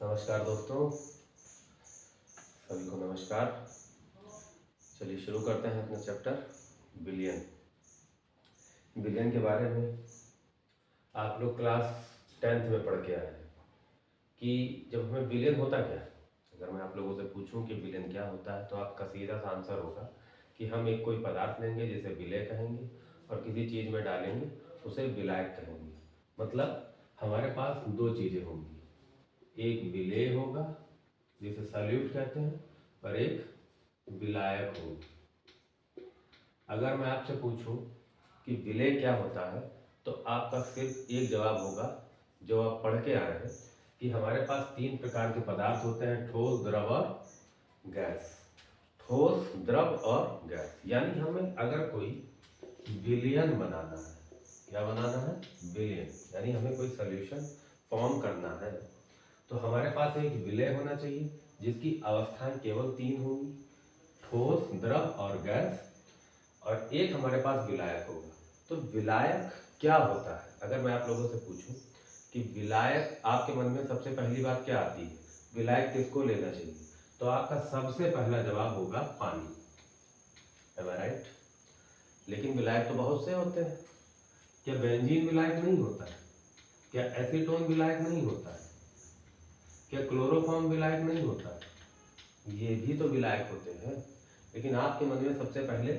नमस्कार दोस्तों, सभी को नमस्कार। चलिए शुरू करते हैं अपना चैप्टर बिलियन। बिलियन के बारे में आप लोग क्लास 10th में पढ़ के आए हैं कि जब हमें बिलियन होता क्या है। अगर मैं आप लोगों से पूछूं कि बिलियन क्या होता है तो आपका सीधा सा आंसर होगा कि हम एक कोई पदार्थ लेंगे जिसे विलय कहेंगे और किसी चीज़ में डालेंगे उसे विलायक कहेंगे। मतलब हमारे पास दो चीज़ें होंगी, एक विलेय होगा जिसे सॉल्यूट कहते हैं और एक विलायक होगा। अगर मैं आपसे पूछूं कि विलेय क्या होता है तो आपका सिर्फ एक जवाब होगा जो आप पढ़ के आए हैं कि हमारे पास तीन प्रकार के पदार्थ होते हैं, ठोस, द्रव और गैस। ठोस, द्रव और गैस, यानी हमें अगर कोई विलयन बनाना है, क्या बनाना है, विलयन, यानी हमें कोई सॉल्यूशन फॉर्म करना है तो हमारे पास एक विलय होना चाहिए जिसकी अवस्थाएं केवल तीन होंगी, ठोस, द्रव और गैस, और एक हमारे पास विलायक होगा। तो विलायक क्या होता है? अगर मैं आप लोगों से पूछूं कि विलायक, आपके मन में सबसे पहली बात क्या आती है, विलायक किसको लेना चाहिए, तो आपका सबसे पहला जवाब होगा पानी। Am I right? लेकिन विलायक तो बहुत से होते हैं। क्या बेंजीन विलायक नहीं होता है? क्या एसीटोन विलायक नहीं होता है? क्या क्लोरोफॉर्म विलायक नहीं होता है? ये भी तो विलायक होते हैं। लेकिन आपके मन में सबसे पहले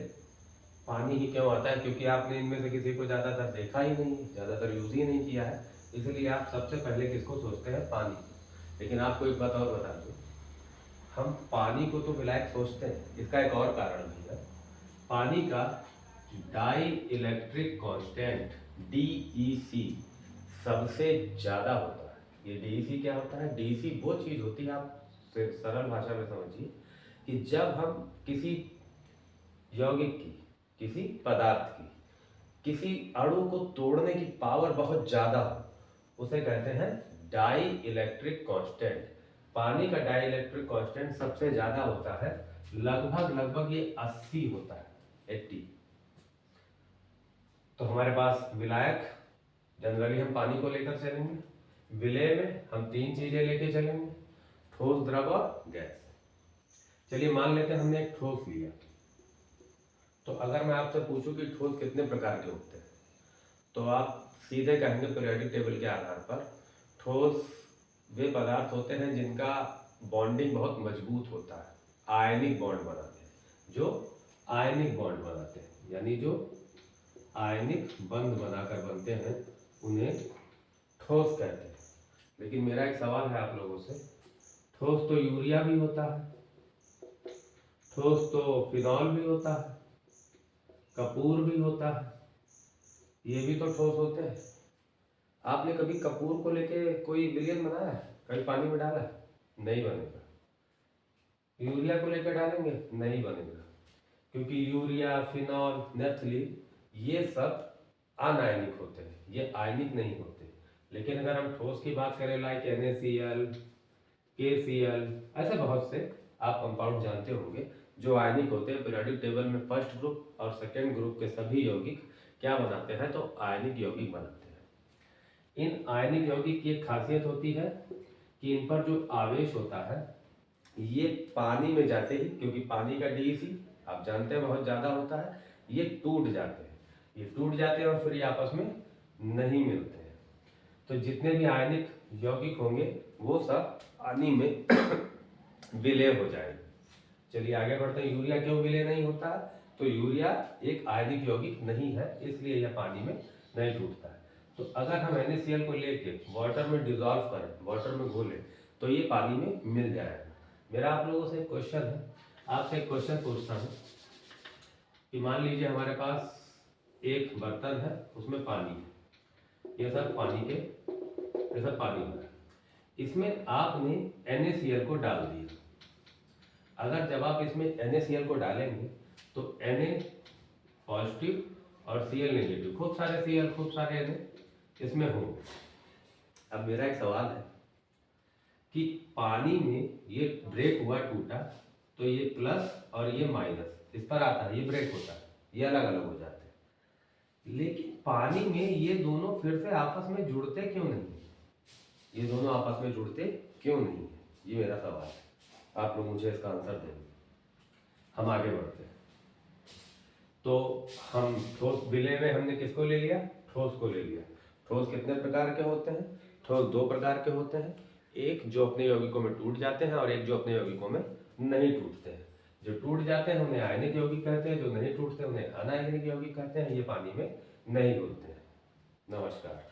पानी ही क्यों आता है? क्योंकि आपने इनमें से किसी को ज़्यादातर देखा ही नहीं, ज़्यादातर यूज़ ही नहीं किया है, इसलिए आप सबसे पहले किसको सोचते हैं, पानी। लेकिन आपको एक बात और बता दूँ, हम पानी को तो विलायक सोचते हैं, इसका एक और कारण भी है। पानी का डाई इलेक्ट्रिक कांस्टेंट DEC सबसे ज़्यादा होता है। ये DEC क्या होता है? DEC वो चीज़ होती है, आप सरल भाषा में समझिए कि जब हम किसी यौगिक की, किसी पदार्थ की, किसी अणु को तोड़ने की पावर बहुत ज़्यादा हो, उसे कहते हैं डाई इलेक्ट्रिक कांस्टेंट। पानी का डाई इलेक्ट्रिक कांस्टेंट सबसे ज़्यादा होता है, लगभग ये 80 होता है, 80। तो हमारे पास विलायक, जनरली हम पानी को लेकर चलेंगे। विलय में हम तीन चीजें लेके चलेंगे, ठोस, द्रव और गैस। चलिए मान लेते हैं हमने एक ठोस लिया, तो अगर मैं आपसे पूछूं कि ठोस कितने प्रकार के होते हैं तो आप सीधे कहेंगे पीरियोडिक टेबल के आधार पर ठोस वे पदार्थ होते हैं जिनका बॉन्डिंग बहुत मजबूत होता है, आयनिक बॉन्ड बनाते हैं। जो आयनिक बॉन्ड बनाते हैं, यानी जो आयनिक बंध बनाकर बनते हैं, उन्हें ठोस कहते हैं। लेकिन मेरा एक सवाल है आप लोगों से, ठोस तो यूरिया भी होता है, ठोस तो फिनॉल भी होता है, कपूर भी होता है, ये भी तो ठोस होते हैं। आपने कभी कपूर को लेके कोई विलयन बनाया है? कभी पानी में डाला है? नहीं बनेगा। यूरिया को लेकर डालेंगे? नहीं बनेगा, क्योंकि यूरिया, फिनॉल, नेफ्थलीन ये सब अनायनिक होते हैं, ये आयनिक नहीं होते। लेकिन अगर हम ठोस की बात करें, लाइक NaCl, KCl, ऐसे बहुत से आप कंपाउंड जानते होंगे जो आयनिक होते हैं। पीरियोडिक टेबल में फर्स्ट ग्रुप और सेकेंड ग्रुप के सभी यौगिक क्या बनाते हैं, तो आयनिक यौगिक बनाते हैं। इन आयनिक यौगिक की एक खासियत होती है कि इन पर जो आवेश होता है ये पानी में जाते ही, क्योंकि पानी का DEC आप जानते हैं बहुत ज़्यादा होता है, ये टूट जाते हैं, ये टूट जाते हैं और फिर ये आपस में नहीं मिलते हैं। तो जितने भी आयनिक यौगिक होंगे वो सब पानी में विलय हो जाएंगे। चलिए आगे बढ़ते हैं। यूरिया क्यों विलय नहीं होता है? तो यूरिया एक आयनिक यौगिक नहीं है, इसलिए यह पानी में नहीं टूटता है। तो अगर हम NaCl को लेके वाटर में डिजॉल्व करें, वाटर में घोलें, तो ये पानी में मिल जाएगा। मेरा आप लोगों से एक क्वेश्चन है, आपसे एक क्वेश्चन पूछता हूँ कि मान लीजिए हमारे पास एक बर्तन है, उसमें पानी है, ये सब पानी के, ये सब पानी है, इसमें आपने NaCl को डाल दिया। अगर जब आप इसमें NaCl को डालेंगे तो Na पॉजिटिव और Cl नेगेटिव, खूब सारे Cl, खूब सारे Na इसमें होंगे। अब मेरा एक सवाल है कि पानी में ये ब्रेक हुआ, टूटा, तो ये प्लस और ये माइनस इस पर आता है, ये ब्रेक होता है, ये अलग अलग हो जाते हैं। लेकिन पानी में ये दोनों फिर से आपस में जुड़ते क्यों नहीं? ये दोनों आपस में जुड़ते क्यों नहीं है, ये मेरा सवाल है। आप लोग मुझे इसका आंसर देंगे। हम आगे बढ़ते हैं। तो हम ठोस विलय में हमने किसको ले लिया, ठोस को ले लिया। ठोस कितने प्रकार के होते हैं, ठोस दो प्रकार के होते हैं, एक जो अपने यौगिकों में टूट जाते हैं और एक जो अपने यौगिकों में नहीं टूटते हैं। जो टूट जाते हैं उन्हें आयनिक यौगिक कहते हैं, जो नहीं टूटते उन्हें अनायनिक यौगिक कहते हैं। ये पानी में नहीं घुलते हैं। नमस्कार।